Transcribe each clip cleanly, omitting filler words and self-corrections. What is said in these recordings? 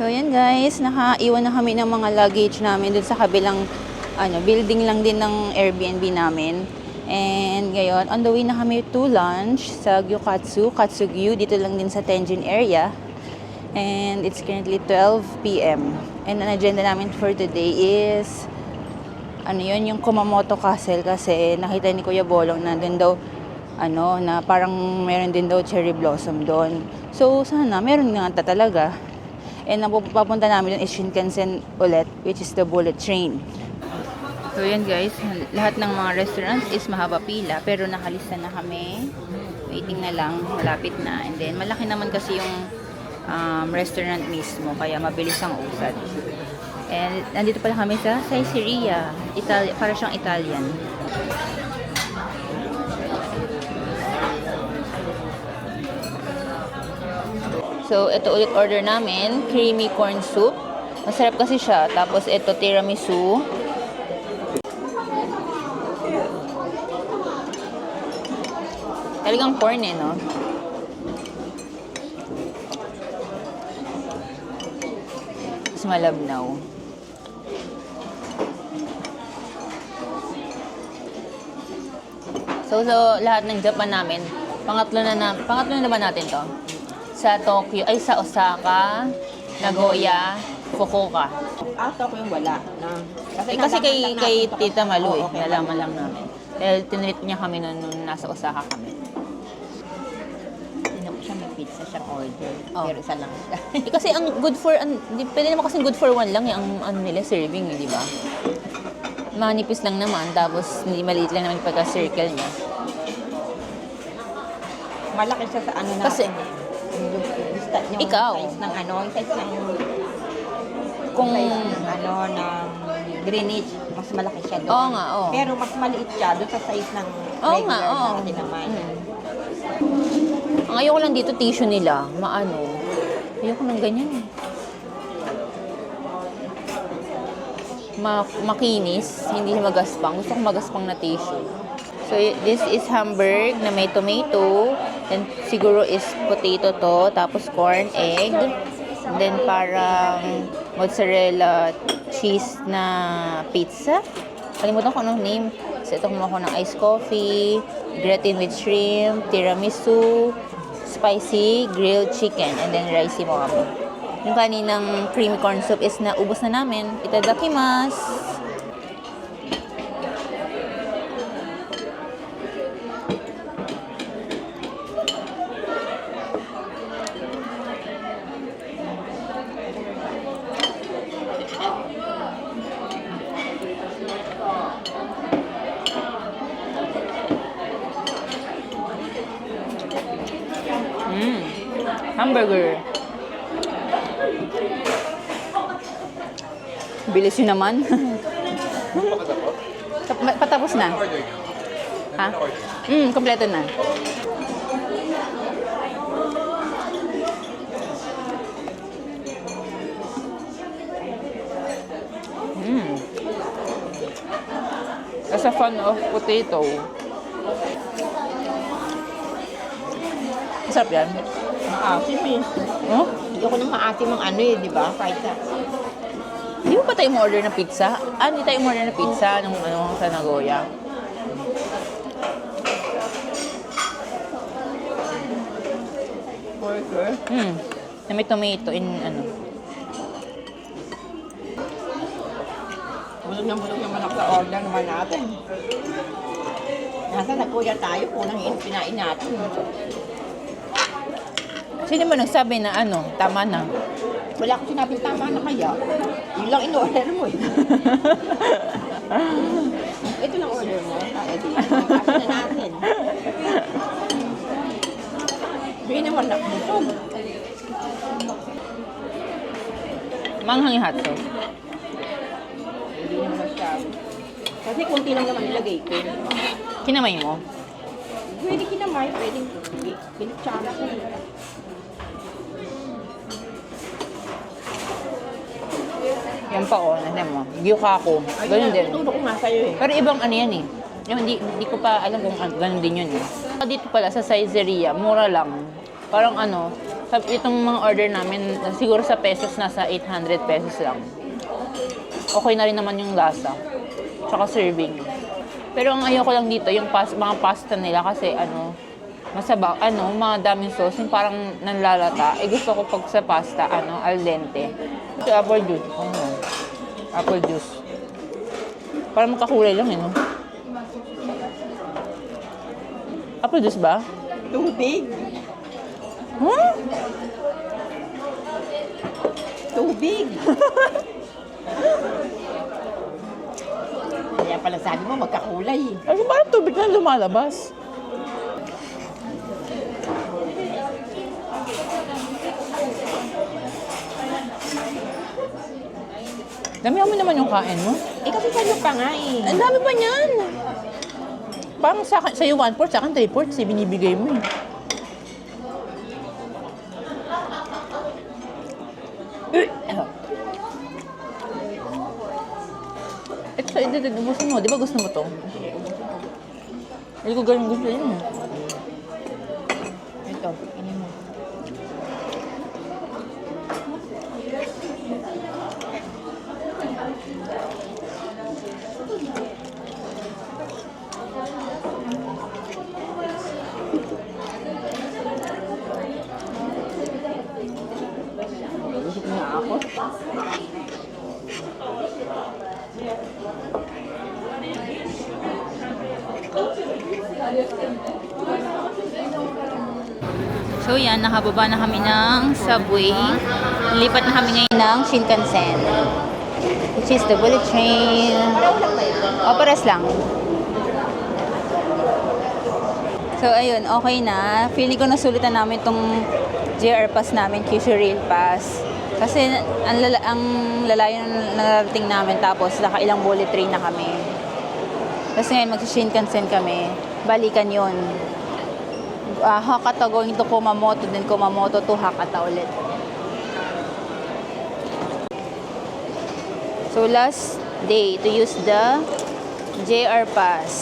So, yan guys, nakaiwan na kami ng mga luggage namin dun sa kabilang building lang din ng Airbnb namin. And ngayon, on the way na kami to lunch sa Gyukatsu, Katsugyu, dito lang din sa Tenjin area. And it's currently 12 p.m. And ang agenda namin for today is yung Kumamoto Castle kasi nakita ni Kuya Bolong na dun daw na parang meron din daw cherry blossom doon. So sana meron nga talaga. And ang papunta namin doon is Shinkansen ulit, which is the bullet train. So yan guys, lahat ng mga restaurants is mahaba pila pero nakalista na kami. Waiting na lang, malapit na. And then malaki naman kasi yung restaurant mismo kaya mabilis ang usad. And nandito pala kami sa Caesarea, para siyang Italian. So ito ulit order namin, creamy corn soup. Masarap kasi siya. Tapos ito tiramisu. Talagang corn no? Mas malabnaw. So lahat ng Japan namin, pangatlo na naman natin to. Sa Tokyo, sa Osaka, Nagoya, Fukuoka. Tokyo wala. Kasi kay Tita Malu okay, nalaman lang namin. Dahil tinreat niya kami nung nasa Osaka kami. Hindi ko siya may pizza siyang order. Pero isa lang siya. Kasi ang good for, pwede naman kasi good for one lang ang nila serving, di ba? Manipis lang naman, tapos hindi maliit lang naman pagka-circle niya. Malaki siya sa na. Kasi, yung ikaw. Size ng size ng kung, ng Greenwich, mas malaki siya doon. Oo nga, oo. Pero mas maliit siya doon sa size ng regular natin naman. Ang ayoko lang dito, tissue nila. Ayoko ng ganyan eh. Makinis, hindi magaspang. Gusto ko magaspang na tissue. So, this is hamburg na may tomato. Then, siguro is potato to. Tapos, corn, egg. Then, parang mozzarella cheese na pizza. Kalimutan ko anong name. So, ito kumuha ko ng iced coffee, gratin with shrimp, tiramisu, spicy grilled chicken, and then rice mo kami. Yung kaninang creamy corn soup is naubos na namin. Itadakimasu! Hamburger. Bilis yun naman. Patapos na. Ha? Kompleto na. As a fan of potato. Masarap yan. Maasim eh. Oh? Hindi ako nang maasim ang di ba? Fried na. Di ba pa tayo mo-order ng pizza? Hindi tayo mo-order ng pizza nung sa Nagoya. Burger? Na may tomato in Bulog naman ako sa order naman natin. Nasa Nagoya tayo, unang pinain natin. Sino mo nagsabi na tama na? Wala akong sinabing tama na kaya. Yun lang in-order mo eh. Ito lang order mo. Edi, kasi na natin. Hindi naman busog. Manghang yung hot sauce. Hindi naman siya. Kasi kunti lang naman nilagay ko. Kinamay mo? Pwede kinamay, pwede pinitsara ko. Yan pa nasa mo. Gyukaku. Ganun din. Tuturo ko nga sa'yo eh. Pero ibang yan eh. Hindi ko pa alam kung ganun din yun eh. Dito pala sa Caesarea, mura lang. Parang Itong mga order namin, siguro sa pesos, nasa 800 pesos lang. Okay na rin naman yung lasa. Tsaka serving. Pero ang ayoko lang dito, yung mga pasta nila kasi masabaw, mga daming sauce, yung parang nanlalata. Gusto ko pag sa pasta, al dente. Ito, apple juice. Apple juice. Parang magkakulay lang, no? Apple juice ba? Tubig. Huh? Tubig. Kaya pala sabi mo, magkakulay. Kasi parang tubig na lumalabas. Dami naman yung kain mo. Kasi sa'yo pa nga eh. Ang dami pa niyan. Parang sa'yo 1/4, sa akin 3/4 binibigay mo eh. Ito, ubusin mo. Di ba gusto mo to? Hindi ko ganun gusto yun. Ito, ini mo. Busog na ako. So yan, nakababa na kami ng subway. Lipat na kami ngayon ng Shinkansen, which is the bullet train. O, pares lang. So ayun, okay na. Feeling ko nasulitan namin tong JR Pass namin, Kyushu Rail Pass. Kasi ang lalayo na narating namin, tapos nakailang bullet train na kami. Tapos ngayon mag-Shinkansen kami. Balikan yun. Hakata going to Kumamoto, then Kumamoto to Hakata ulit. So last day to use the JR Pass.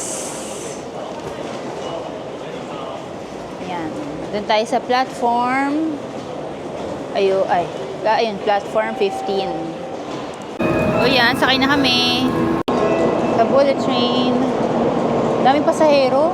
Ayan. Doon tayo sa platform. Ayun, platform 15. O yan, sakay na kami. Sa bullet train. Daming pasahero.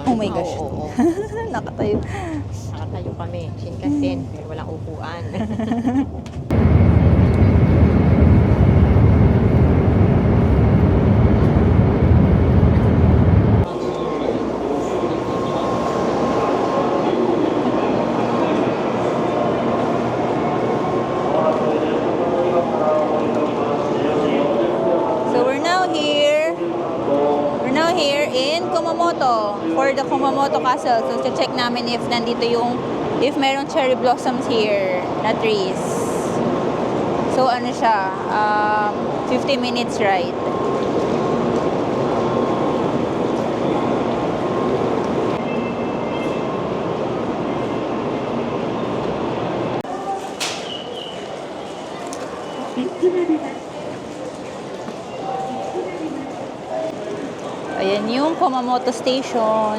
Oh my gosh. Oo. Nakatayo. Nakatayo kami. Shinkansen, pero walang upuan. So we're now here. We're now here in Kumamoto for the Kumamoto Castle. So check namin if if meron cherry blossoms here na trees. So ano siya, 50 minutes ride. Ayan yung Kumamoto Station.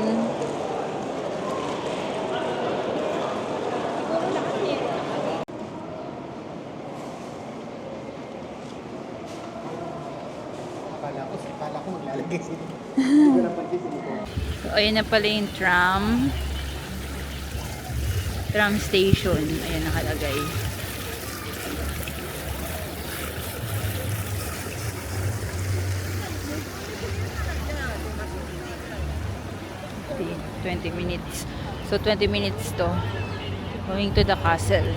Akala ko maglalagay sila. So, ayan na pala yung tram. Tram station. Ayan nakalagay. Okay, 20 minutes. So, 20 minutes to. Going to the castle.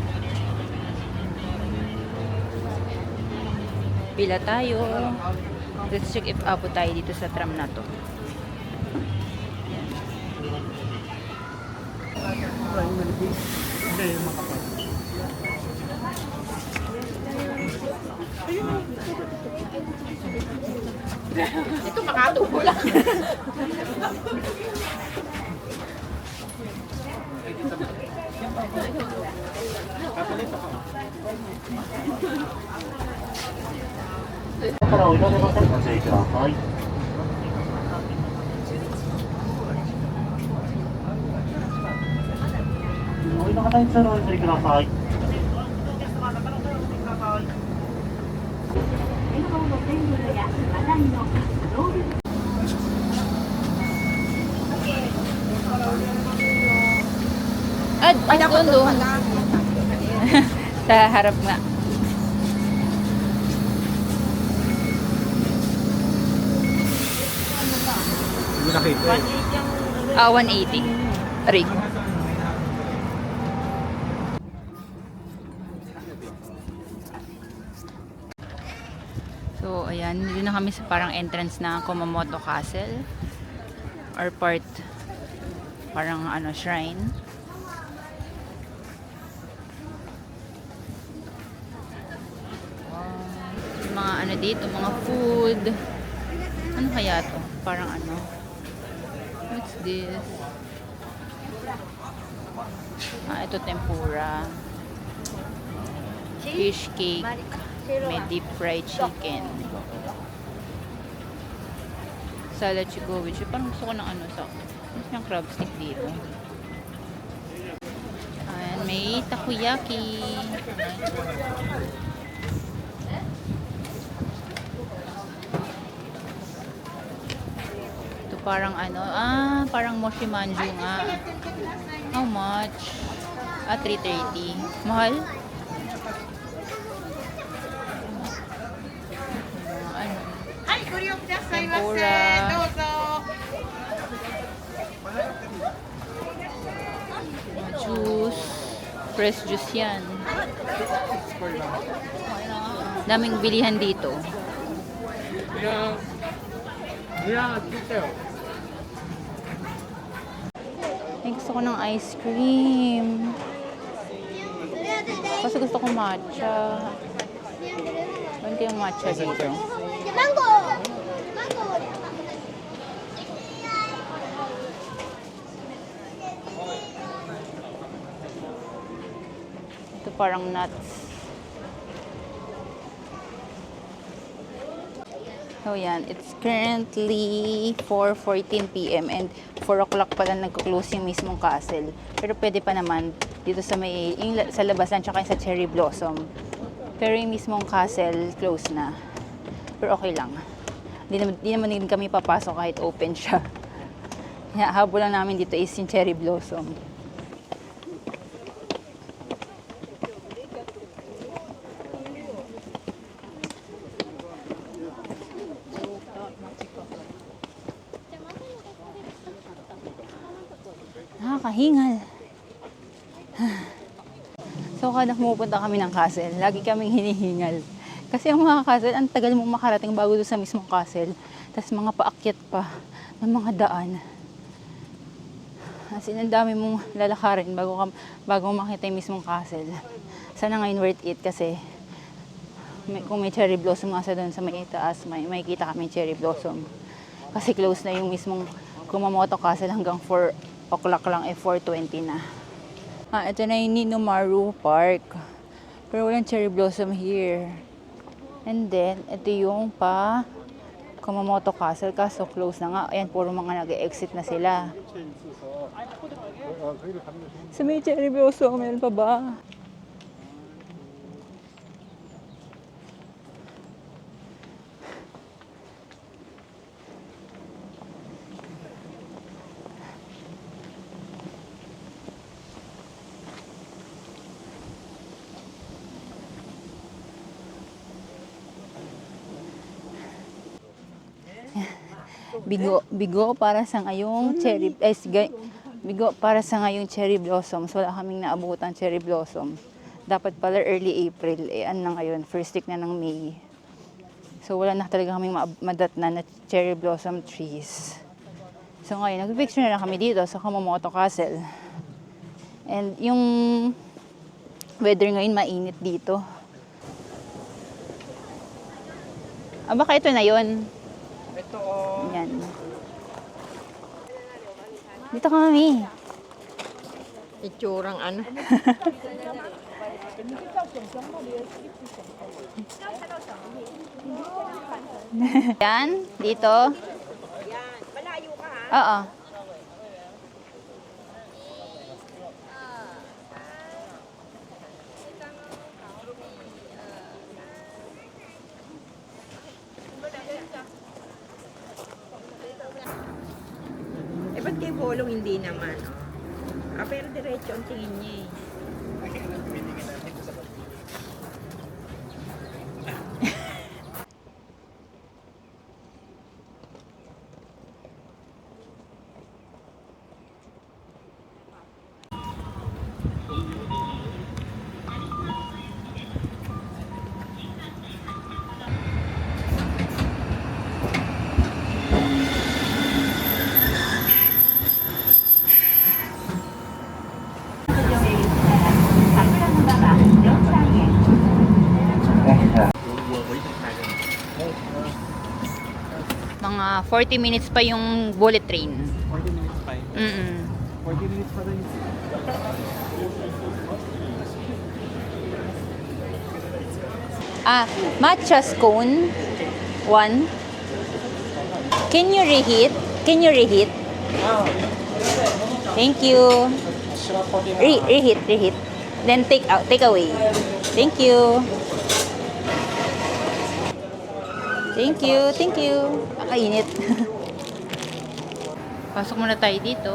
Pila tayo. Let's check if abot tayo dito sa tram na to. Ito makatubo lang. Ay, doon. Sa harap nga. Hindi nakita eh. 180. Aray. So, ayan. Dito na kami sa parang entrance ng Kumamoto Castle. Or part, parang ano, shrine. Yung mga ano dito, mga food. Ano kaya to? Parang ano. What's this? Ito tempura. Fish cake. May deep fried chicken. Salad chikovic. Parang gusto ko ng ano sa yung crab stick dito. Ayan, may takoyaki. Ito parang ano, parang mochi manju nga. How much? 330. Mahal? Tempura. Juice. Fresh juice yan. Daming bilihan dito. Ay, gusto ko ng ice cream. Kasi gusto ko matcha. Ganti yung matcha dito. Mango! Mango! Ito parang nuts. So yan, it's currently 4:14 p.m. and 4 o'clock pa lang nagko-close yung mismong castle. Pero pwede pa naman dito sa may sa labasan tsaka sa Cherry Blossom. Pero yung mismong castle close na. Pero okay lang. Di naman din kami papasok kahit open siya. Kaya habol lang namin dito is yung Cherry Blossom. Nakakahingal. So, kada pumupunta kami ng castle, lagi kaming hinihingal. Kasi ang mga castle, ang tagal mong makarating bago doon sa mismong castle. Tapos mga paakyat pa ng mga daan. As in, ang dami mong lalakarin bago makita yung mismong castle. Sana ngayon worth it kasi kung may cherry blossom nga sa doon sa may taas, may kita kami cherry blossom. Kasi close na yung mismong Kumamoto Castle hanggang 4 o'clock lang, 4:20 na. Ito na yung Ninomaru Park. Pero walang cherry blossom here. And then, ito yung Kumamoto Castle. Kaso close na nga. Ayan, puro mga nag-exit na sila. Sa may cherry blossom, meron pa ba? Bigo para sa ngayong bigo para sa ngayong cherry blossoms. Wala kaming naabutan cherry blossom. Dapat pala early April. Ano na ngayon? First week na ng May. So wala na talaga kaming madatnan na cherry blossom trees. So ngayon, nag-picture na lang kami dito sa Kumamoto Castle. And yung weather ngayon mainit dito. Ah, baka ito na yun. Ito, oh. Yan. Dito ka, mami. Itsurang ano. Yan, dito. Yan. Malayo ka ha. Oo. Eh, ba't kay Bolong hindi naman? Oh. Ah, pero diretso ang tingin niya eh. Mga 40 minutes pa yung bullet train. 40 minutes pa eh. 40 minutes pa rin. Ah, matcha scone. 1. Can you reheat? Can you reheat? Thank you. Reheat. Then take away. Thank you. Thank you. Kakainit. Pasok muna tayo dito.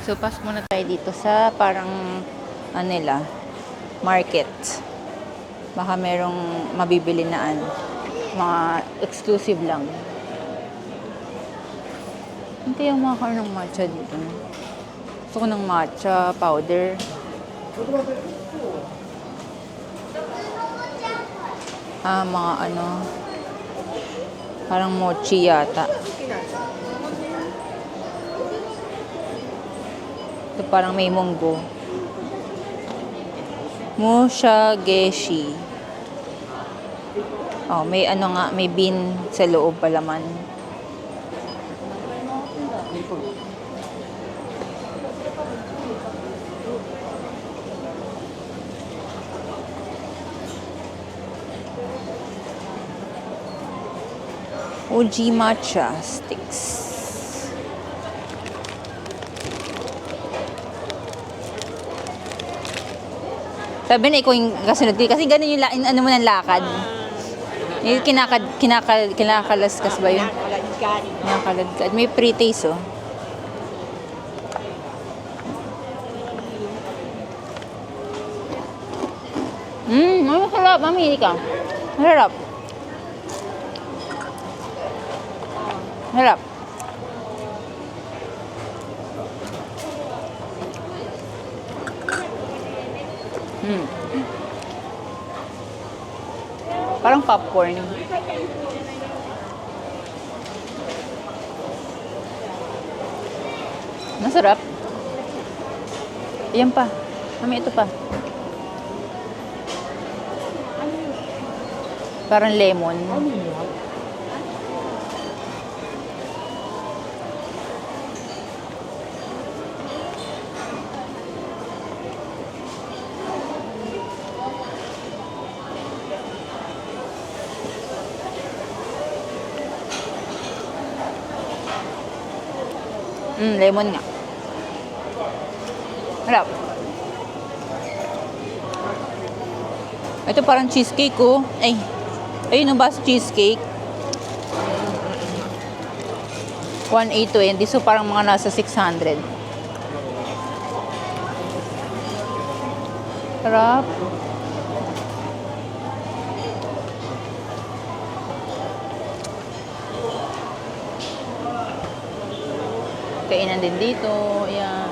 So, pasok muna tayo dito sa parang nila, market. Baka merong mabibili na mga exclusive lang. Hindi yung mga car ng matcha dito. Gusto ko ng matcha powder. Ah, mga parang mochi yata. Ito parang may munggo. Mushageshi. Oh, may may bean sa loob palaman. Uji matcha sticks. Sabi na ikaw yung kasunod. Kasi ganun yung ano mo ng lakad. Yung kinakalaskas ba yun? Kinakaladkad. May pre-taste, oh. Masarap. Mamili ka. Masarap. Masarap. Parang popcorn. Masarap. Ayan pa. Mami, ito pa. Parang lemon. Lemon nga. Harap. Ito parang cheesecake, oh. Ay. Ayun, ba sa cheesecake? 1,820. So, parang mga nasa 600. Harap. Kainan din dito. Ayan.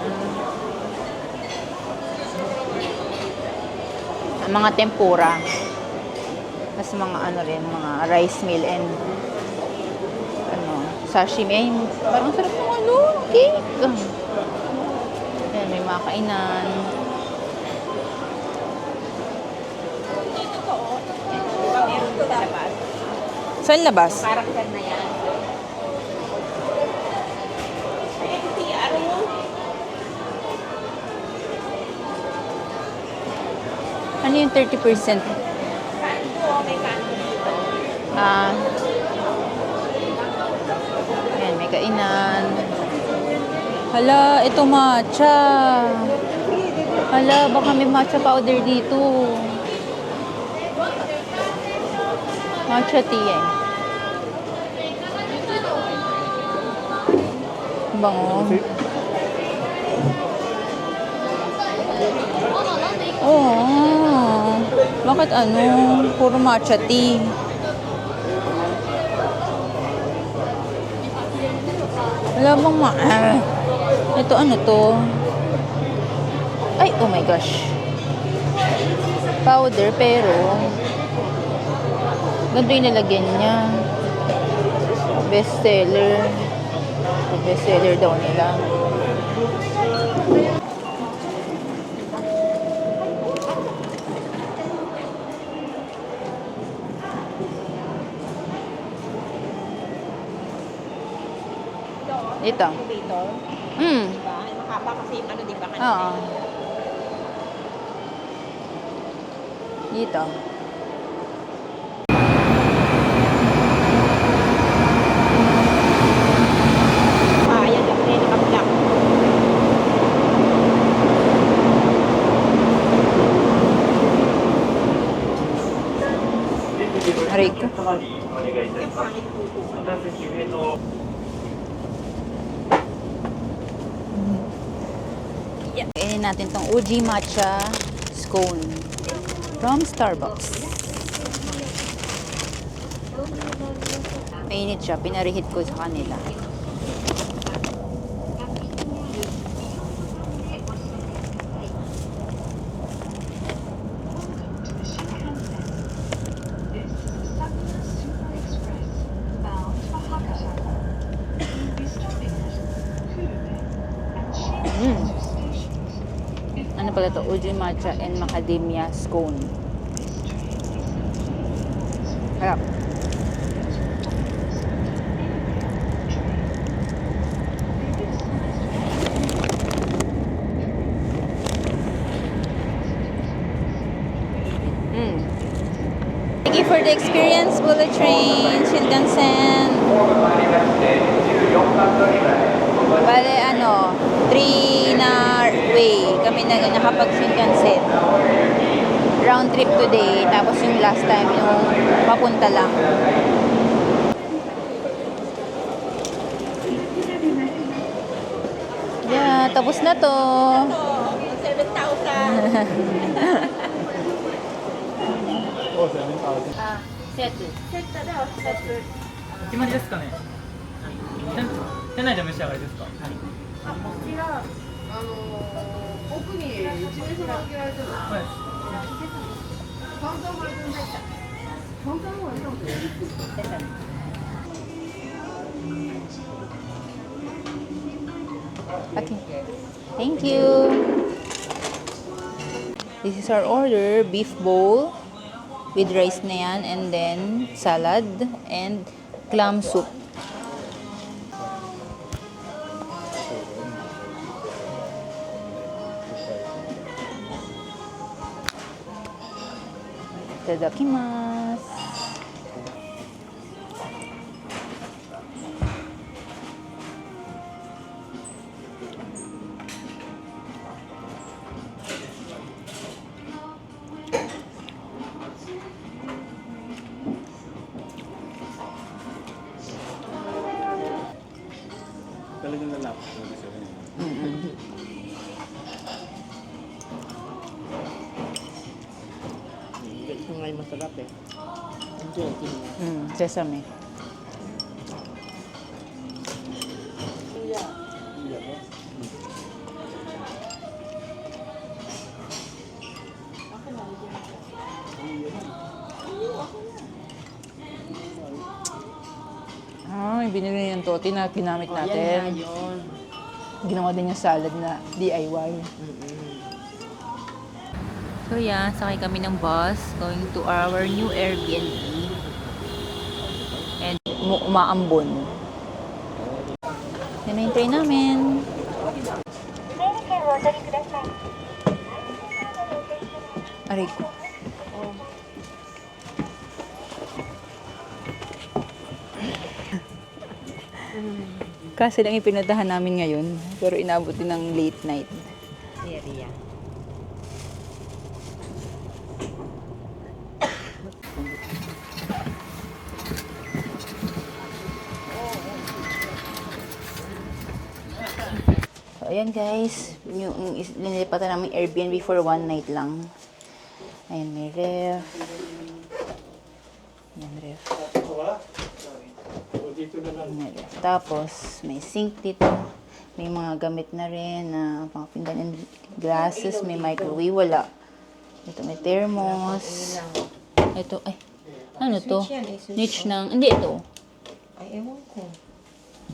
Mga tempura. Mas mga mga rice meal and sashimi. Ay, parang sarap ng cake. Ayan, may mga kainan. Saan labas? Karakter na yan. Ay, ito si Aro. Ano yung 30%? Kanto, may kanto dito. Ah. Ayan, may kainan. Hala, ito matcha. Hala, baka may matcha powder dito. Matcha tea eh. Bango. Oo. Bakit ano? Puro matcha tea. Wala bang ito ano to? Ay, oh my gosh. Powder, pero ganito yung nilagyan niya. Bestseller. Bestseller daw nila. Ito. Elevator. Diba? Mahaba kasi yung ano, diba? Oo. Dito. Ayan lang, naka-block. Aray ko. Yung pangit po. Kainin natin tong Uji Matcha Scone from Starbucks. Mainit siya. Pinarehit ko sa kanila. Ano pala to? Uji Matcha and Macadamia Scone. Harap. Thank you for the experience, Bullet Train, Shinkansen. Bale, 3 na way kami nakapag Shinkansen. Round trip today, tapos yung last time, yung papunta lang. Yeah, tapos na to. 7,000. Set. Set na daw. Set. お決まりですかね。店内でお召し上がりですか。こちら、奥に1名様開けられてる。はい。カウンターもあるんだった。カウンターもあるかもしれない。Okay. Thank you. This is our order, beef bowl with rice na yan, and then salad and clam soup. Itadakimasu. Talagang lalapit talaga siya. Ito nga yung masarap eh. Sesame. Ay, binili niyan toti na ginamit natin. Yun. Ginawa din yung salad na DIY. So yan, sakay kami ng bus going to our new Airbnb. umaambon. Yan na yung tray namin. Aray ko. Kasi lang ipinuntahan namin ngayon, pero inabot din ng late night. Area. So, ayan guys, yung linilipatan namin Airbnb for one night lang. Ayan, may ref. Ayan, ref. Ayan, ref. Tapos, may sink dito. May mga gamit na rin na pang pinggan and glasses. May microwave, wala. Ito, may thermos. Ito, ay, ano to? Switch yan eh, switch Niche on. ng, hindi ito. Ay, ewan ko.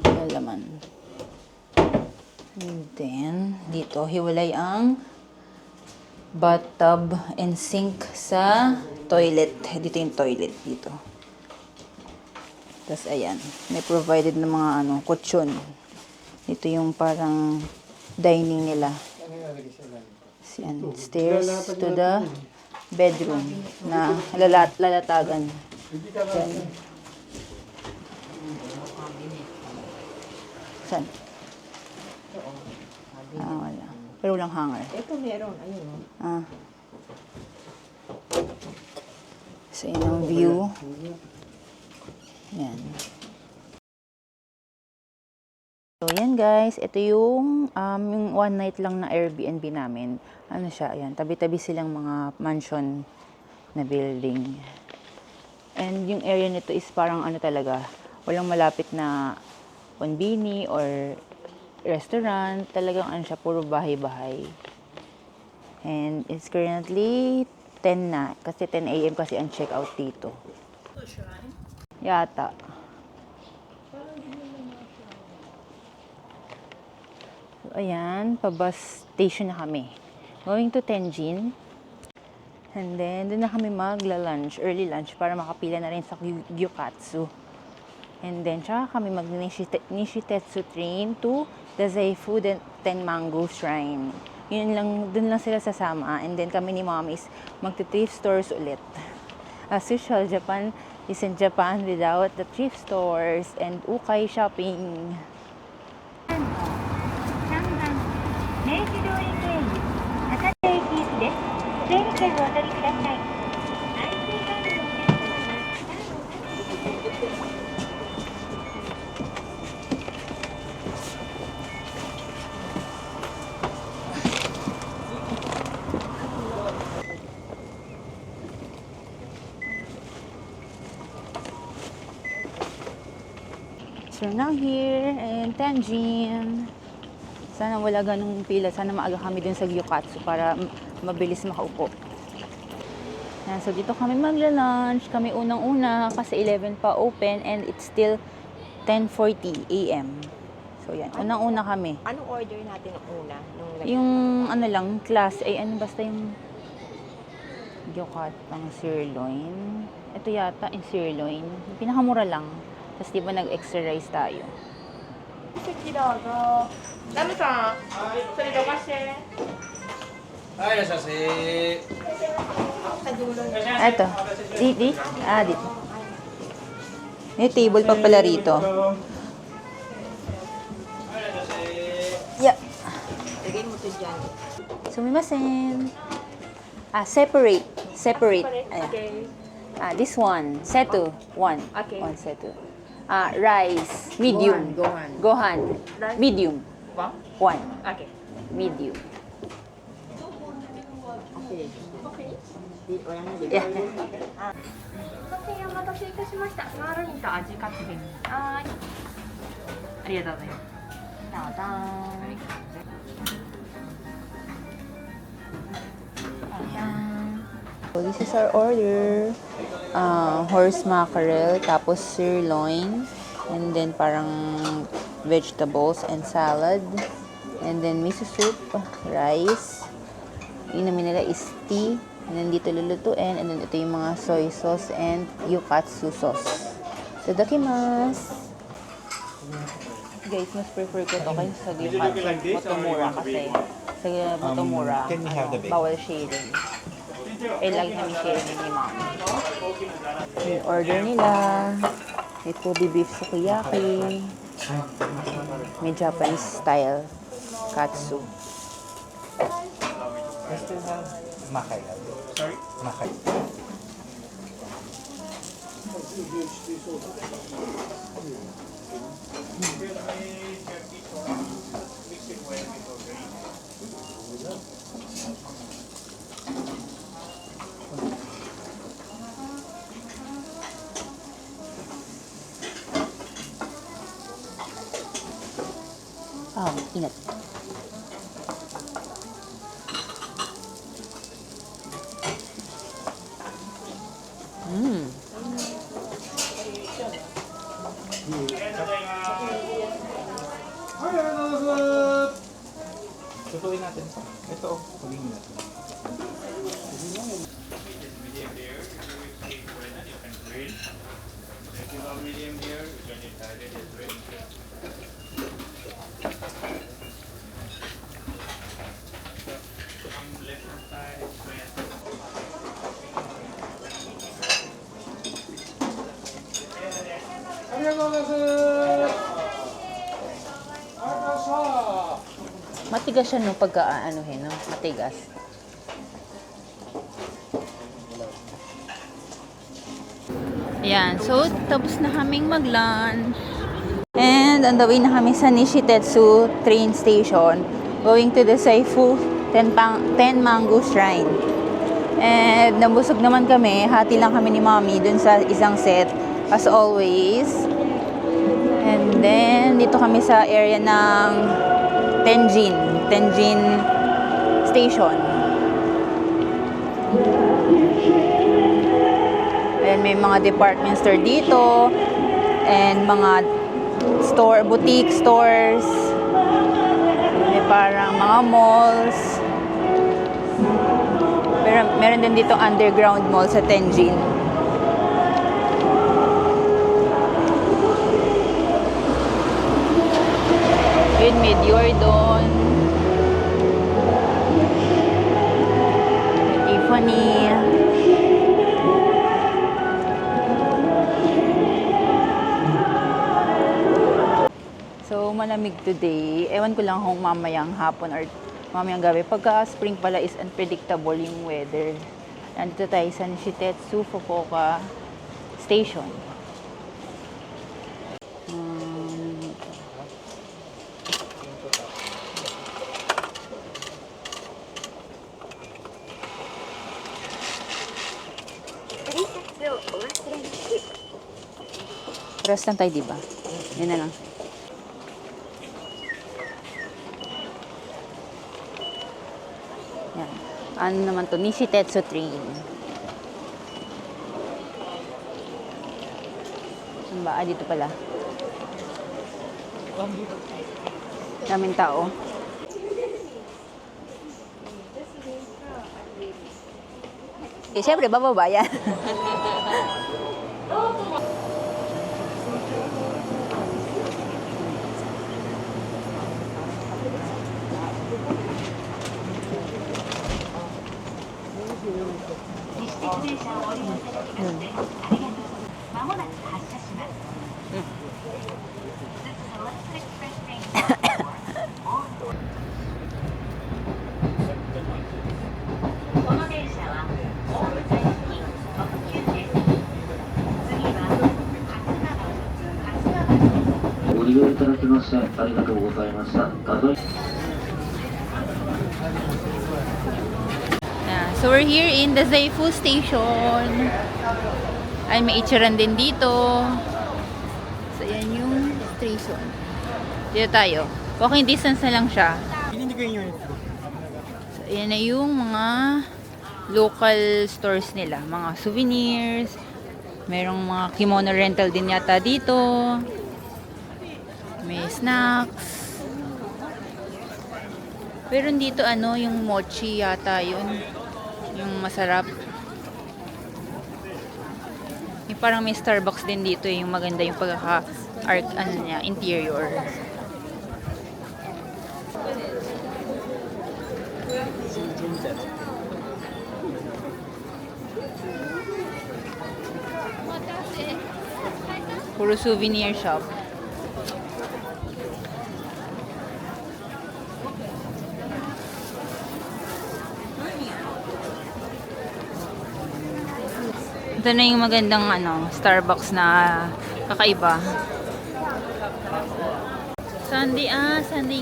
Wala laman. And then, dito, hiwalay ang bathtub and sink sa toilet. Dito yung toilet, dito. Tapos, ayan. May provided na mga, kutsyon. Dito yung parang dining nila. Yan, stairs to the bedroom na lalatagan. Yan. Saan? Wala. Pero walang hanger. Ito meron, ayun o. Ah. So, yun ang view. Yan. So, yan guys. Ito yung one night lang na Airbnb namin. Ano siya? Ayan. Tabi-tabi silang mga mansion na building. And yung area nito is parang ano talaga. Walang malapit na konbini or restaurant. Talagang ano siya, puro bahay-bahay. And it's currently 10 na. Kasi 10 a.m. kasi ang check-out dito. Yata. So, ayan, pa-bus station na kami. Going to Tenjin. And then, doon na kami magla-lunch, early lunch, para makapila na rin sa Gyukatsu. And then, tsaka kami mag-Nishitetsu train to Dazaifu Tenmangu Shrine. Yun lang, doon lang sila sasama. And then, kami ni Mom is magti-thrift stores ulit. As usual, Japan isn't Japan without the thrift stores and ukay shopping. 明治通り経由博多駅行きです。整理券をお取りください。IC カードをお客様がカードをタッチしてください。 So now here in Tenjin. Sana wala ganung pila. Sana maaga kami dun sa Gyukatsu para mabilis makaupo. Yan, so dito kami magla-lunch. Kami unang-una kasi 11 pa open and it's still 10:40 a.m. So yan, unang-una kami. Anong order natin ng una? Yung ano lang, class, ay ano basta yung Gyukatang sirloin. Ito yata yung sirloin. Yung pinakamura lang. Tapos di ba nag-extra rice tayo? 席どうぞ。ラムさん、それどかして。はい、いらっしゃいませ。 Eto. Dito. Ah, dito. May table pa pala rito. Yeah. Lagay mo ito dyan. Sumimasen. Ah, separate. Separate. Ayan. Okay. Ah, this one. Setu. One. Okay. One setu. Ah, rice. Medium. Gohan. Gohan. Rice. Medium. One? One. Okay. Medium. Okay. Okay. Wala na din. Yeah. お待たせいたしました。サーロインと味カツです。はーい。ありがとうございます。どうぞSo, this is our order. Horse mackerel, tapos sirloin, and then parang vegetables and salad, and then miso soup, rice. Yung namin nila is tea, and then dito lulutuin, and then ito yung mga soy sauce and gyukatsu sauce. Tadakimasu. Guys, mas prefer ko to kaysa sa Gyokatsu Motomura kasi sa Motomura, can we have the bacon? bawal sharing. Lagi namin sharing ni Mom. Yung order nila, may Kobe beef sukiyaki, may Japanese style katsu. I still have makai. Sorry? Makai. Ingat. Tutuin natin. Ito, pagiging natin. Matigas siya no pagka anuhin, no? Matigas. Ayan, so tapos na kaming mag-lunch. And on the way na kami sa Nishitetsu train station going to the Seifu Tenmangu Shrine. And nabusog naman kami, hati lang kami ni Mommy dun sa isang set as always. And then dito kami sa area ng Tenjin Station. Ayan, may mga department store dito and mga boutique stores. May parang mga malls. Pero meron din dito underground mall sa Tenjin. Yun, Meteor doon. Tiffany. So, malamig today. Ewan ko lang kung mamayang hapon or mamayang gabi. Pagka spring pala is unpredictable yung weather. Nandito tayo sa Nishitetsu Fukuoka Station. Rest lang tayo, diba? Yun na lang. Yan. Ano naman to? Nishitetsu train. Saan ba? Ah, dito pala. Daming tao. Eh, syempre, bababa yan. So we're here in the Seifu Station. Ay, may ichiran din dito. So yan yung station. Dito tayo. Walking distance na lang siya. So yan na yung mga local stores nila. Mga souvenirs. Merong mga kimono rental din yata dito. May snacks. Pero dito ano, yung mochi yata yun. Yung masarap. Yung Parang may Starbucks din dito yung maganda yung pagkaka-art, ano niya, interior. Puro souvenir shop. Ito na yung magandang ano, Starbucks na kakaiba. Sunday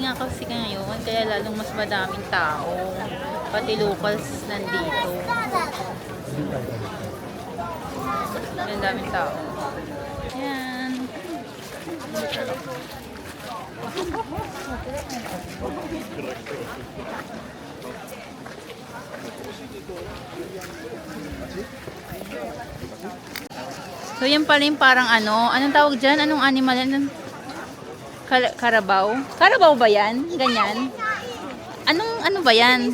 nga kasi ngayon, kaya lalong mas madaming tao. Pati locals nandito. Ang daming tao. Yan. So yan pala yung parang ano, anong tawag dyan? Anong animal yan? Karabaw? Karabaw ba yan? Ganyan? Ano ba yan?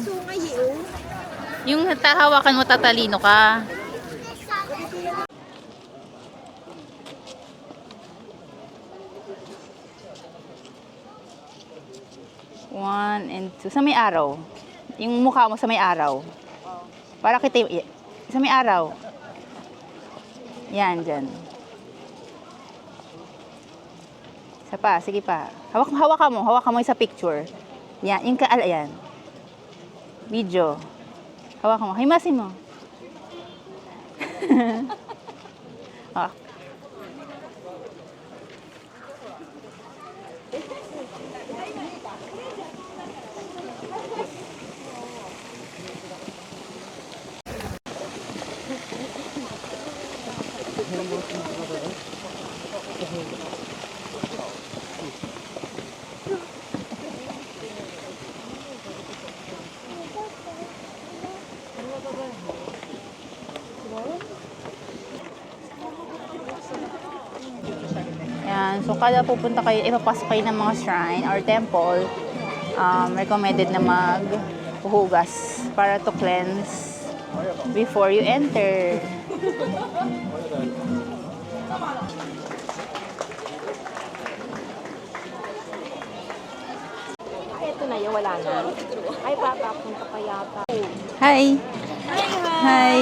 Yung hawakan mo tatalino ka. One and two. Sa may araw. Yung mukha mo sa may araw. Para kita sa may araw. Yan, dyan. Isa pa, sige pa. Hawakan mo sa picture. Yan, yung yan. Video. Hawakan mo. Himasin mo. Ah. Yan. So, kada pupunta kayo, ipapasok kayo ng mga shrine or temple, recommended na maghuhugas para to cleanse before you enter. Ito na yun, wala na. Ay, papapunta pa yata. Hi! Hi!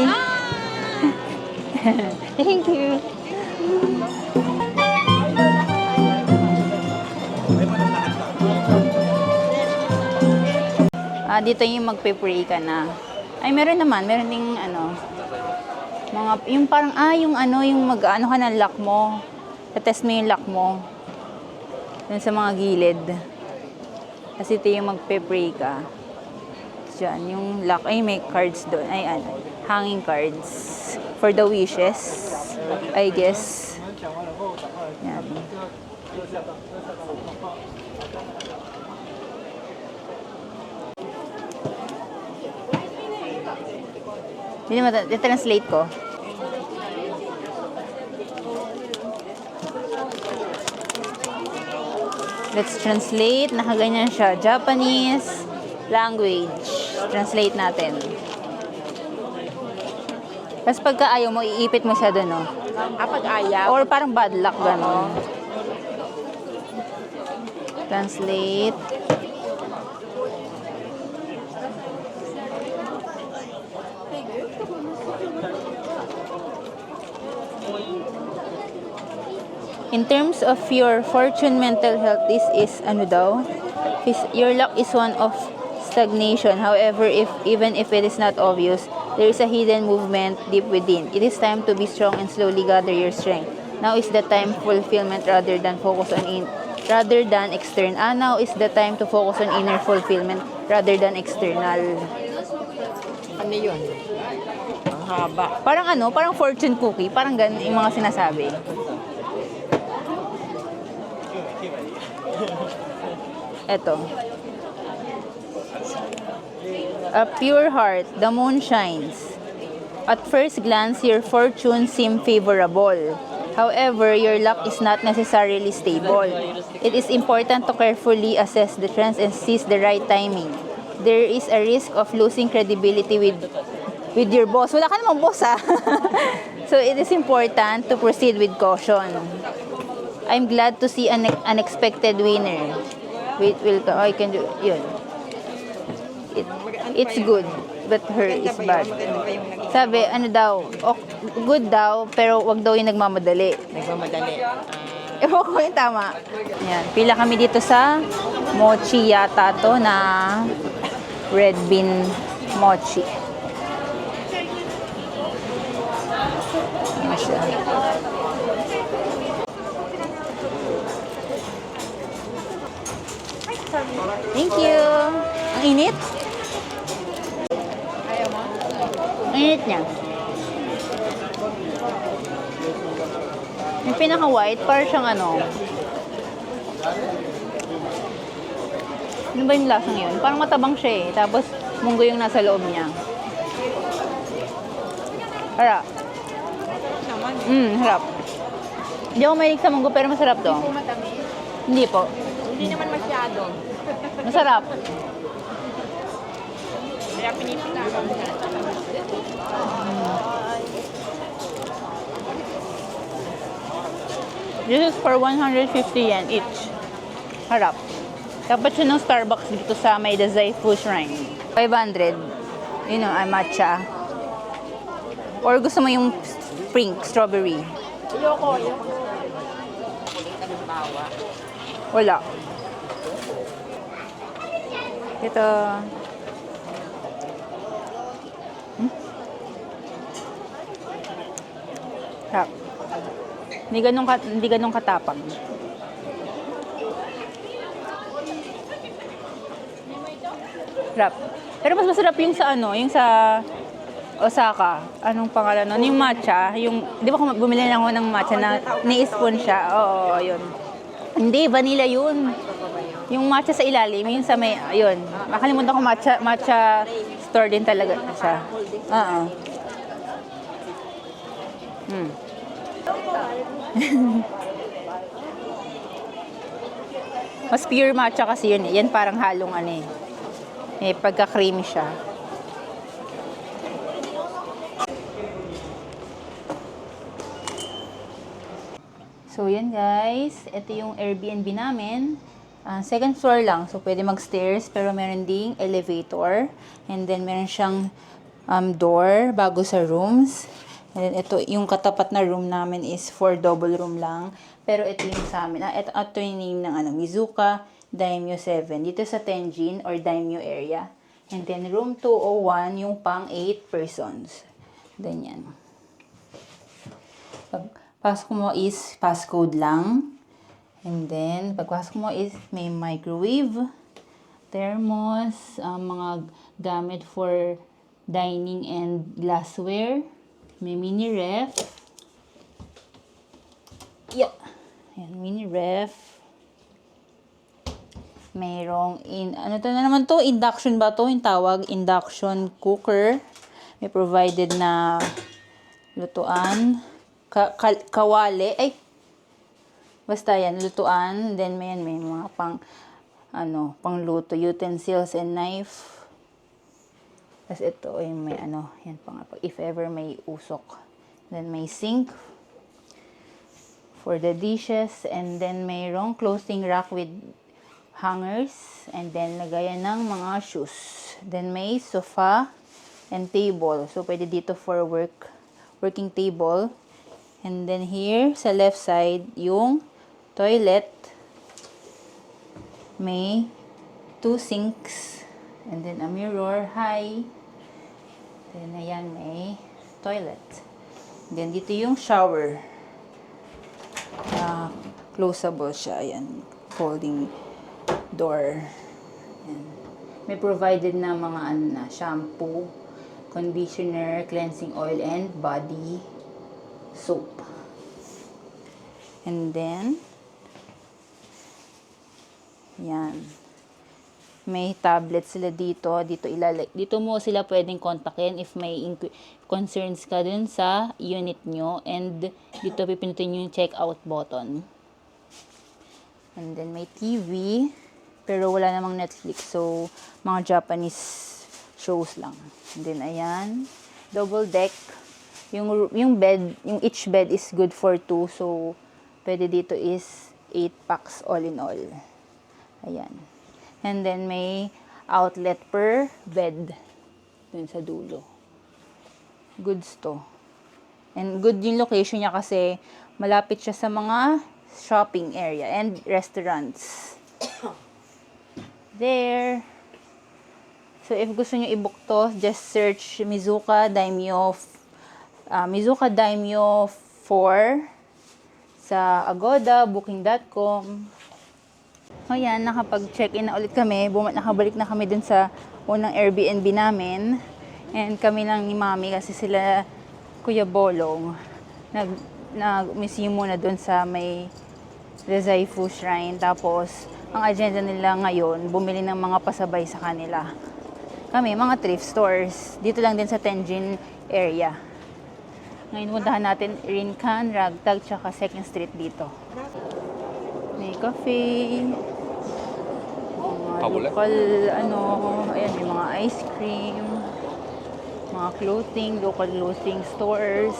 Thank you! Dito yung magpe-pray ka na. Ay, meron ding ano, yung parang, yung mag-ano ka ng lock mo. Test mo yung lock mo. Dun sa mga gilid. Kasi ito yung magpe-pray ka. Diyan, yung lock, ay may cards doon. Ay, hanging cards. For the wishes, I guess. Yan. Hindi naman, i-translate ko. Let's translate. Nakaganyan siya. Japanese language. Translate natin. Tapos pagka ayaw mo, iipit mo siya doon, no? Pag ayaw. Or parang bad luck, gano'n. Translate. In terms of your fortune, mental health, this is ano daw? Your luck is one of stagnation. However, even if it is not obvious, there is a hidden movement deep within. It is time to be strong and slowly gather your strength. Now is the time fulfillment rather than focus on external. Now is the time to focus on inner fulfillment rather than external. Ano yun? Ang haba. Parang fortune cookie, parang ganun yung mga sinasabi. Eto. A pure heart, the moon shines. At first glance, your fortune seems favorable. However, your luck is not necessarily stable. It is important to carefully assess the trends and seize the right timing. There is a risk of losing credibility with your boss. Wala ka namang boss, ha? So it is important to proceed with caution. I'm glad to see an unexpected winner. Wait, I can do yun. It's good, but her is bad. Sabi, ano daw, good daw, pero wag daw yung nagmamadali. Nagmamadali. Ewan ko yung tama. Ayan, pila kami dito sa mochi yata to na red bean mochi. Ano siya? Thank you. Ang init? Ang init niya. Yung pinaka-white, parang siyang ano. Ano ba yung lasang yun? Parang matabang siya eh. Tapos, munggo yung nasa loob niya. Harap. Harap. Hindi ako mahilig sa munggo, pero masarap to. Hindi po. Hindi naman masyado. Masarap. Kaya pinipila ko. This is for 150 yen each. Harap. Dapat siya ng Starbucks dito sa may Dazaifu Shrine. 500. Yun know, ay matcha. Or gusto mo yung pink, strawberry? Ayoko. Wala. Ito. Harap. Hindi ganun katapang. Sarap. Pero mas masarap yung sa ano, yung sa Osaka. Anong pangalan nun? Yung matcha. Yung, di ba kung bumili lang ako ng matcha na ni-spoon siya? Oo, yun. Hindi, vanilla yun. Yung matcha sa ilalim, yung sa may, ayun. Makalimutan ko matcha store din talaga siya. Oo. Mas pure matcha kasi yun. Yan parang halong ano eh. Pagka-creamy siya. So, yan guys. Ito yung Airbnb namin. Second floor lang. So, pwede mag-stairs. Pero meron ding elevator. And then, meron siyang door bago sa rooms. And then, ito, yung katapat na room namin is for double room lang. Pero ito yung sa amin. Ito yung name ng Mizuka Daimyo 7. Dito sa Tenjin or Daimyo area. And then, room 201, yung pang 8 persons. Then, yan. Pagpasok mo is passcode lang. And then, pagpasok mo is may microwave, thermos, mga gamit for dining and glassware. May mini ref. Yeah. Ayan, mini ref. Mayroong, ano to na naman to? Induction ba to? Yung tawag, induction cooker. May provided na lutuan. Kawali. Ay, basta yan, lutuan. Then, may mga pangluto, utensils and knife. Tapos ito, yung may yan pa nga, if ever may usok. Then, may sink for the dishes. And then, mayroong clothing rack with hangers. And then, lagayan ng mga shoes. Then, may sofa and table. So, pwede dito for working table. And then, here, sa left side, yung toilet. May 2 sinks. And then, a mirror. Hi. Then, ayan, may toilet. Then, dito yung shower. Closable siya. Ayan. Folding door. Ayan. May provided na mga shampoo, conditioner, cleansing oil, and body soap. And then, yan. May tablet sila dito. Dito mo sila pwedeng kontakin if may concerns ka dun sa unit nyo. And dito pipinutin nyo yung check-out button. And then may TV. Pero wala namang Netflix. So, mga Japanese shows lang. And then, ayan. Double deck. Yung bed, yung each bed is good for 2. So, pwede dito is 8 packs all in all. Ayan. And then, may outlet per bed dun sa dulo. Goods to. And good yung location niya kasi malapit siya sa mga shopping area and restaurants. There. So, if gusto nyo i-book to, just search Mizuka Daimyo 4 sa Agoda, Booking.com. O yan, nakapag-check-in na ulit kami. Nakabalik na kami dun sa unang Airbnb namin. And kami lang ni Mami kasi sila Kuya Bolong nag-museum muna dun sa may Rezaifu Shrine. Tapos, ang agenda nila ngayon, bumili ng mga pasabay sa kanila. Kami, mga thrift stores. Dito lang din sa Tenjin area. Ngayon, puntahan natin Rinkan, Ragtag, tsaka 2nd Street dito. May cafe. Mga local, ayan, may mga ice cream. Mga local clothing stores.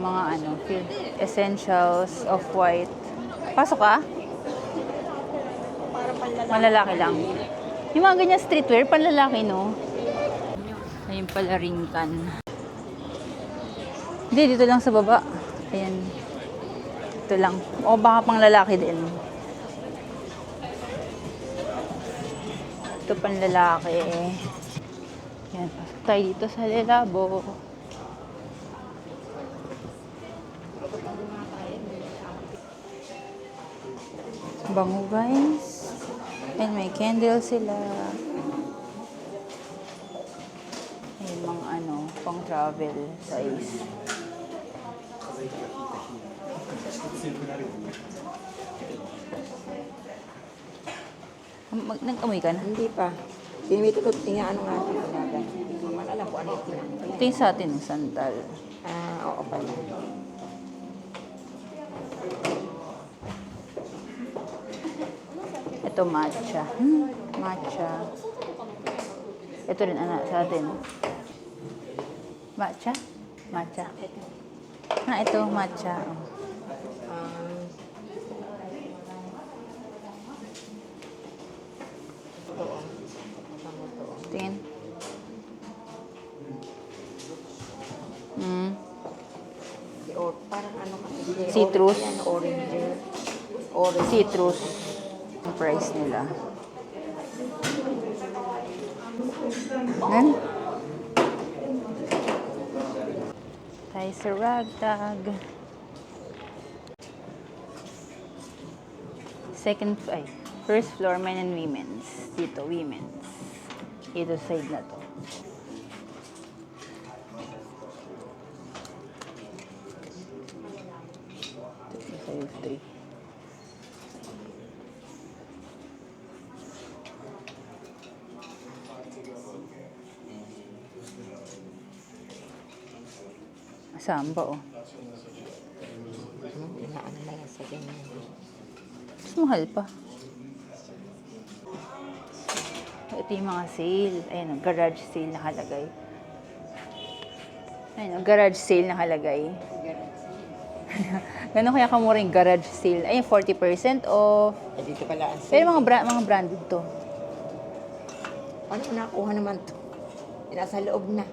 Mga essentials of white. Pasok ka? Malalaki lang. Yung mga ganyan streetwear, panlalaki, no? Ayun pala, Rinkan. Hindi, dito lang sa baba. Ayan. Ito lang. O, baka pang lalaki din. Ito pang lalaki. Ayan, pasok tayo dito sa Lelabo. Bango, guys. And may candle sila. Ayun, mga pang travel size. Nag-amoy ka na? Hindi pa. Pinimito ko, nga ano. Hindi ko naman alam kung ano yung tinanong. Ito yung sa atin, sandal. Oo pala. Ito, matcha. Matcha. Ito rin, sa atin. Matcha? Matcha. Ito, matcha. Tingin. Parang ano kasi. Citrus. Orange. Citrus. Ang price nila. Nan? Tayo sa Ragtag. First floor, men and women's. Dito, women's. Ito side na to. Ito, 3. Samba, oh. Inaano na yan sa ganyan. Mas mahal pa. Ito yung mga sale. Ayan, garage sale nakalagay. Ayan, garage sale nakalagay. Gano'n kaya kamura yung garage sale? Ayan, 40% off. Dito pala ang Pero mga branded to. Paano mo nakuha naman to? Nasa loob na.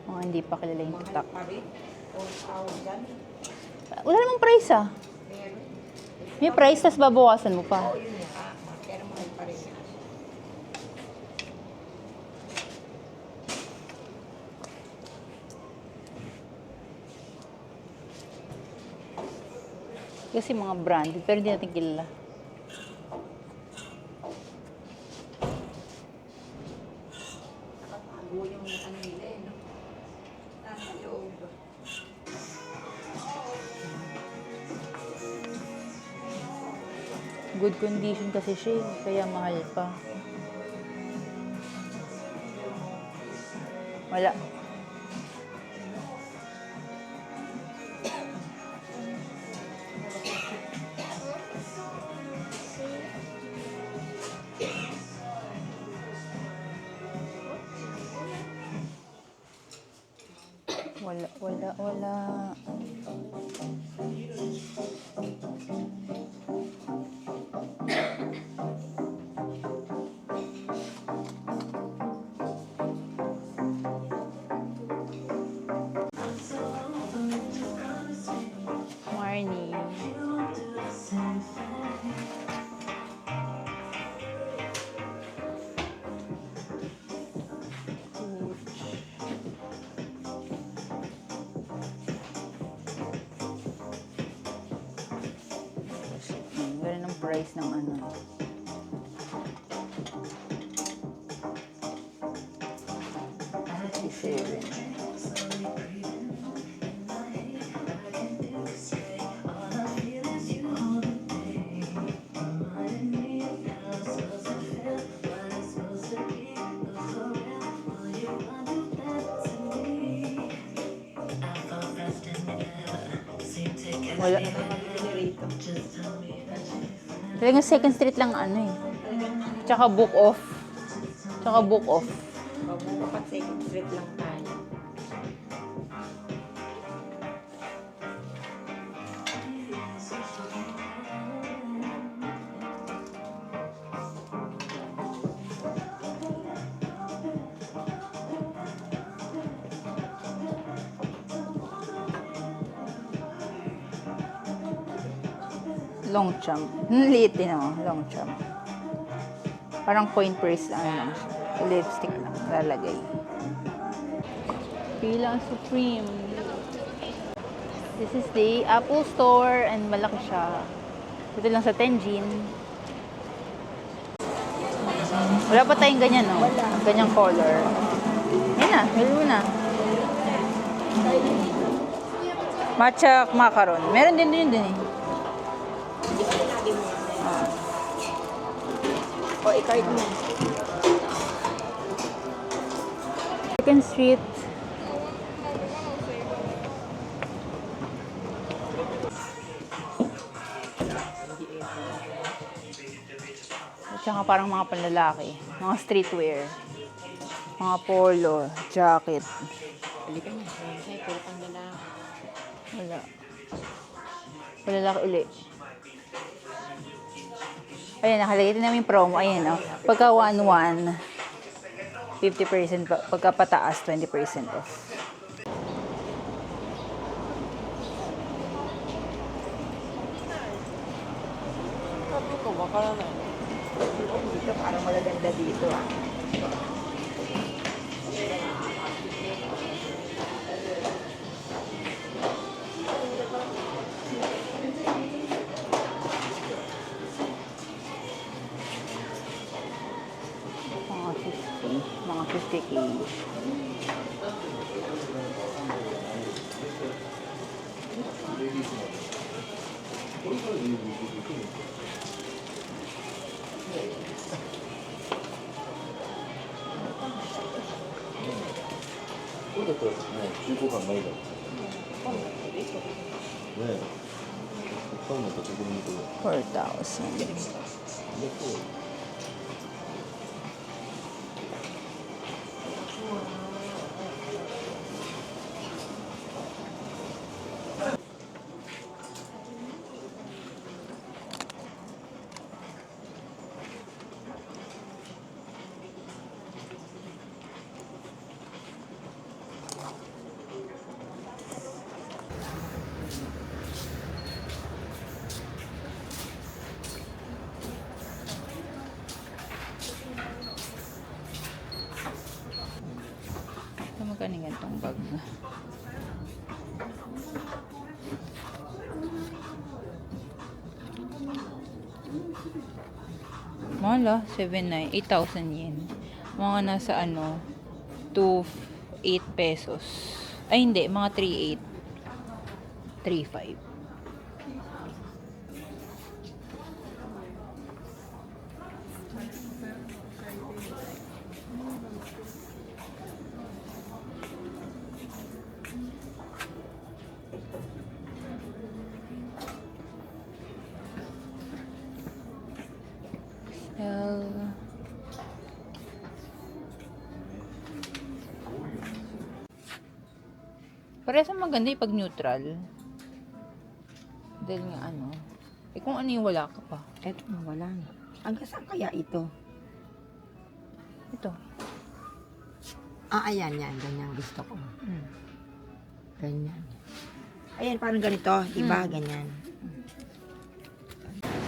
Mga hindi pa kilala yung tutak. Wala namang price, ah. May price, tas babawasan mo pa. Pero mahal pa rin. Kasi mga branded, pero hindi natin kilala. Yung ano nila no? Nasa loob. Good condition kasi siya, kaya mahal pa. Wala. Wala. Morning. Ganun ang price ng ano. Wala. Talagang Second Street lang ano eh. Tsaka book off. Kapag second street lang tayo. Long champ. Liit din oh, long champ. Parang coin purse ano lang siya. Lipstick lang lalagay. Pila Supreme. This is the Apple Store and malaki siya. Ito lang sa Tenjin. Wala pa tayong ganyan, no? Ganyang color. Yan na, meron mo na. Matcha macaron. Meron din eh. O, i-card mo. Second Street. At saka parang mga panlalaki. Mga streetwear. Mga polo, jacket. Halika na. Ay, puro pang lalaki. Wala. Panlalaki uli. Ayan, nakalagay din namin promo. Ayan, oh. Pagka 1-1, 50% pa. Pagka pataas, 20% off. Dito, parang malaganda dito ah. Mga 50K. $4,000. Magkano ganitong bag? Mahal ah, 7,900, 8,000 yen. Mga nasa ano, 2,8 pesos. Ay hindi, mga 3,8. 3,5. Parehas ang maganda yung pag neutral. Dahil nga ano. Eh kung ano yung wala ka pa. Eto, wala na. Hanggang saan kaya ito? Ito. Ayan, yan. Ganyan gusto ko. Mm. Ganyan. Ayan, parang ganito. Diba? Ganyan.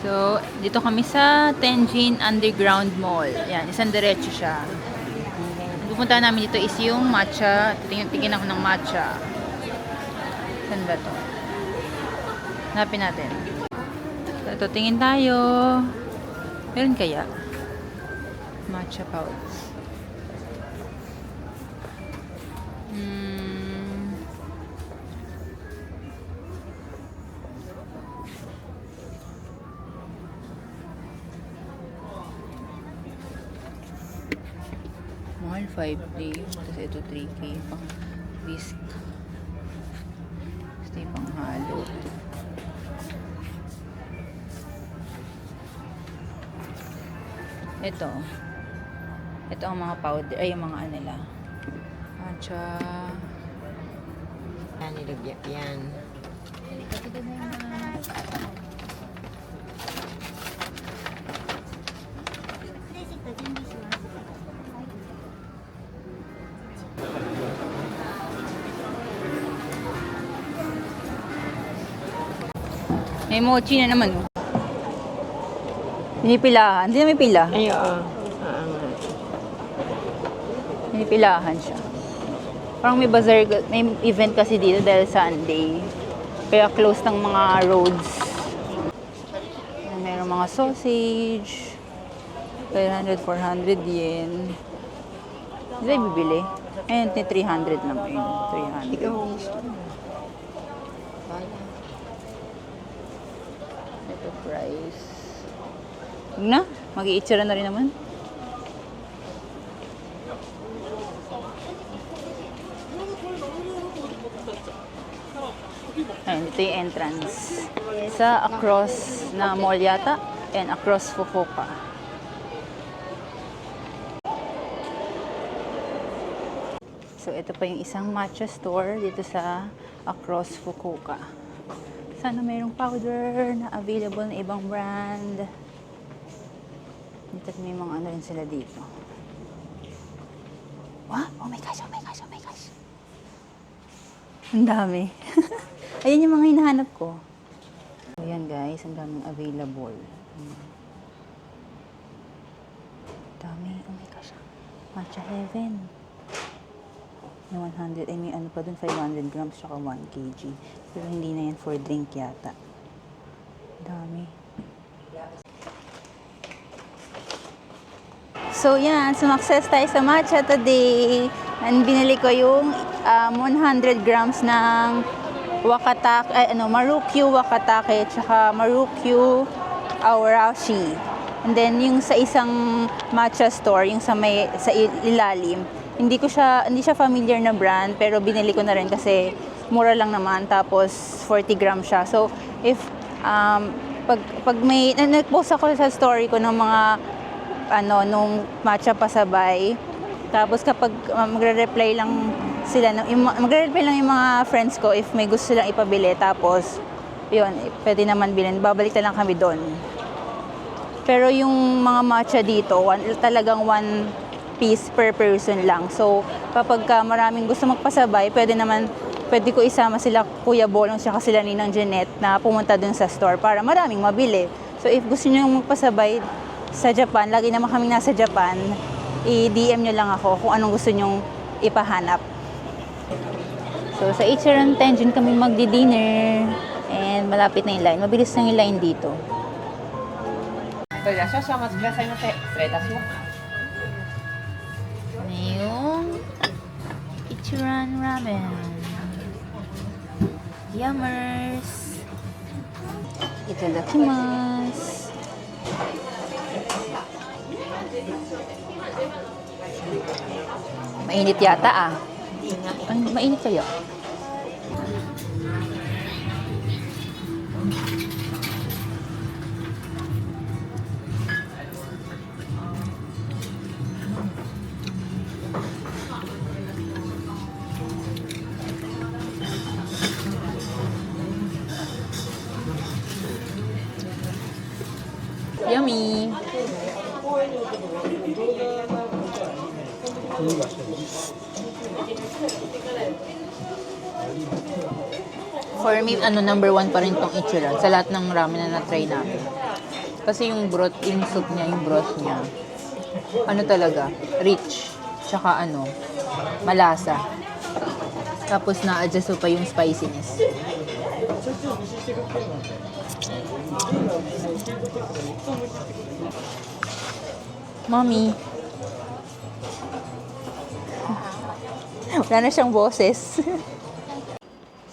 So, dito kami sa Tenjin Underground Mall. Yan, isang diretso siya. Pupunta namin dito is yung matcha. Tingin ako ng matcha. Saan ba to? Hanapin natin. So, ito, tingin tayo. Meron kaya? Matcha pouch. Mahal 5K. Tapos ito 3K. Pang whisk. Ito yung pang halo. Ito. Ito ang mga powder. Ay, yung mga ano nila. Matcha. Yan, nilagyan. Yan. May mochi na naman. Oh. Pinipilahan. Hindi na may pila. Ay, oo. Pinipilahan siya. Parang may bazaar, may event kasi dito dahil Sunday. Kaya close ng mga roads. Mayroong mga sausage. 500, 400 yen. Hindi tayo bibili. Ayun, 300 lang. Ayun, 300. Ikaw ang gusto mo. Ito price. Huwag na. Mag-iitsura na rin naman. Ayun, ito yung entrance. Sa across na mall yata. And across Fukuoka. So, ito pa yung isang matcha store dito sa across Fukuoka. Sana mayroong powder na available na ibang brand. Dito may mga ano rin sila dito. Wow! Oh my gosh! Oh my gosh! Oh my gosh! Ang dami. Ayan yung mga hinahanap ko. Ayan guys, ang daming available. Dami. Oh my gosh. Matcha heaven. May 100, may ano pa dun, 500 grams tsaka 1 kg. Pero hindi na yan for drink yata. Dami. So yan, sumakses tayo sa matcha today. And binili ko yung 100 grams ng wakatake, Marukyu wakatake tsaka Marukyu Aorashi. And then yung sa isang matcha store, yung sa ilalim, hindi siya familiar na brand, pero binili ko na rin kasi mura lang naman, tapos 40 grams siya. So, if, pag may, nag-post ako sa story ko ng mga, nung matcha pasabay, tapos kapag magre-reply lang sila, magre-reply lang yung mga friends ko if may gusto silang ipabili, tapos, yun, pwede naman bilhin, babalik na lang kami doon. Pero yung mga matcha dito, talagang 1 piece per person lang. So, kapag maraming gusto magpasabay, pwede ko isama sila Kuya Bolong siya sila Ninang Jeanette na pumunta dun sa store para maraming mabili. So, if gusto niyo magpasabay sa Japan, lagi naman kaming nasa Japan, i-DM nyo lang ako kung anong gusto nyong ipahanap. So, sa Ichiran Tenjin kami magdi-dinner and malapit na yung line. Mabilis na yung line dito. それでは少々お待ちくださいませ。失礼いたします。 Yung Ichiran Ramen. Yummers. Itadakimasu. Mainit yata ah. Mainit kayo. Yummy! For me, number one pa rin tong Ichiran sa lahat ng ramen na na-try natin. Kasi yung broth, yung soup niya, yung broth niya, talaga, rich. Tsaka malasa. Tapos na-adjust mo pa yung spiciness. Mommy. Wala na siyang boses.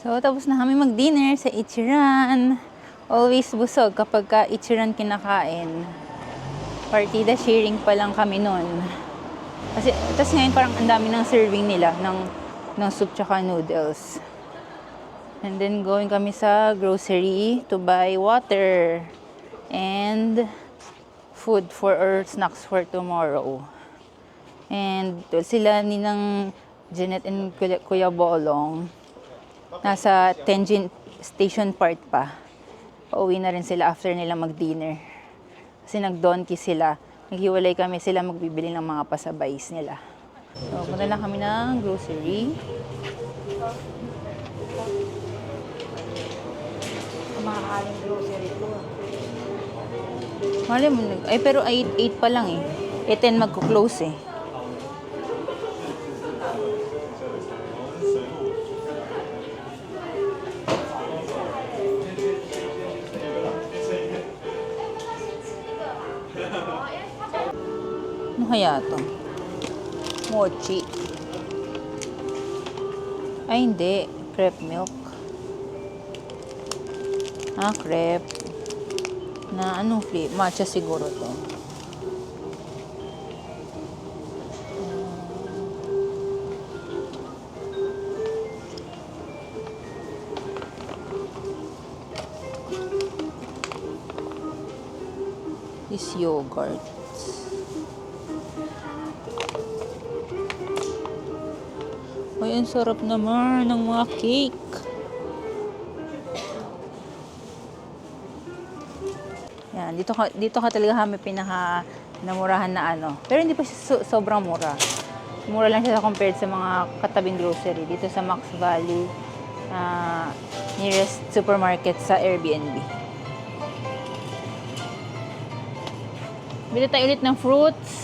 So, tapos na kami mag-dinner sa Ichiran. Always busog kapag ka Ichiran kinakain. Partida sharing pa lang kami nun. Kasi, tapos ngayon parang ang dami ng serving nila ng soup tsaka noodles. And then, going kami sa grocery to buy water and food for or snacks for tomorrow. And sila ninang Janet and Kuya Bolong nasa Tenjin Station Part pa. Pauwi na rin sila after nila mag-dinner. Kasi nag-donkey sila. Naghiwalay kami sila magbibili ng mga pasabays nila. So, punta na kami ng grocery. Kumakaling grocery ko. Mali mo, pero 8 pa lang eh. 10 magko-close eh. Ano kaya to? Mochi. Ay, hindi. Crepe milk. Crepe. Na anong flavor? Matcha siguro to. This yogurt. Ay, ang sarap naman ng mga cake. Yan, dito ka talaga kami namurahan na Pero hindi pa siya sobrang mura. Mura lang siya compared sa mga katabing grocery dito sa Max Valley nearest supermarket sa Airbnb. Bili tayo ulit ng fruits.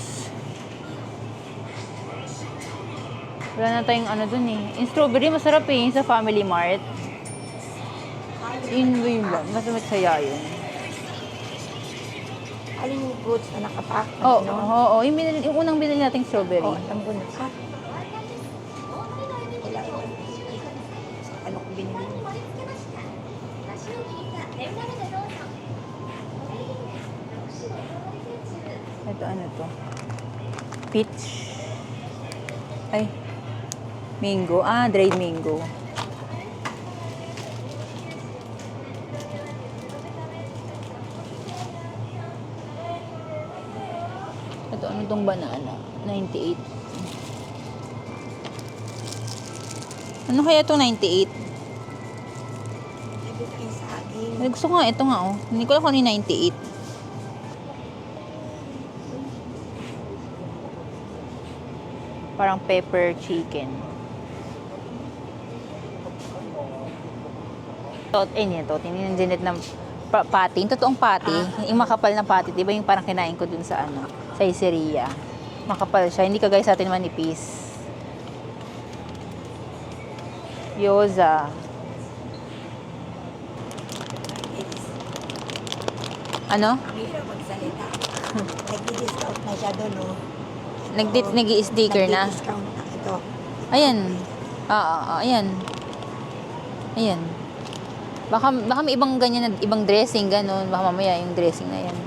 Wala na tayong dun eh. Yung strawberry, masarap eh. Yung sa Family Mart. Yun ba? Masamit saya yun. Alin yung fruits na nakapack? Oo. Yung unang binili nating strawberry. Alam ko na. Ano ko binili? Ito to? Peach. Ay. Mango. Dried mango. Ito, ano tong banana? 98. Ano kaya itong 98? Gusto ko nga, ito nga Hindi ko lang kung ano yung 98. Parang pepper chicken. Tininin Janet ng patty. Yung totoong patty, yung makapal na patty, di ba yung parang kinain ko dun sa sa Iseria. Makapal siya, hindi kagaya sa atin manipis. Gyoza. Ano? Ang hirap magsalita. Nag-discount na siya doon, Nag-i-sticker na. Nag-discount na ito. Ayan. Ayan. Ayan. Baka may ibang ganyan, ibang dressing, ganun. Baka mamaya yung dressing na yan.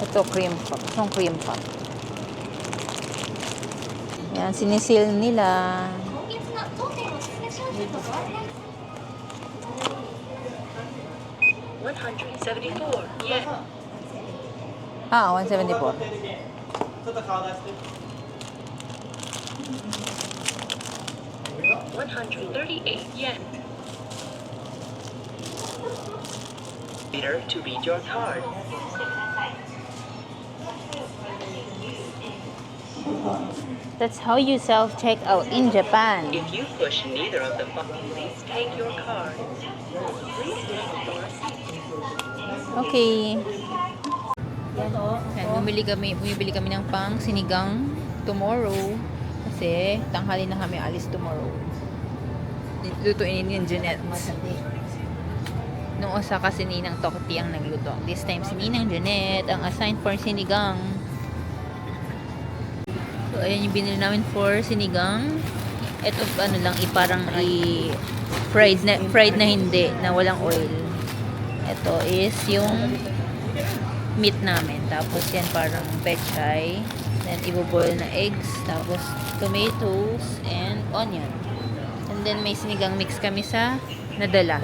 Ito, cream puff. Itong cream puff. Yan, sinisil nila. 174 yen. 174. 138 yen. to read your card. That's how you self-check out in Japan. If you push neither of the buttons, please take your card. Please take your seat. Okay. Yan, bumibili kami ng pang sinigang tomorrow. Kasi tanghali na kami alis tomorrow. Lutuin ni Jeanette. Nung Osaka si Ninang Tokti ang nagluto. This time si Ninang Jeanette ang assigned for sinigang. So, ayan yung binili namin for sinigang. Ito, ano lang, parang fried na hindi, na walang oil. Ito is yung meat namin. Tapos yan parang pechay. Then, iboboil na eggs. Tapos, tomatoes and onion. And then, may sinigang mix kami sa nadala.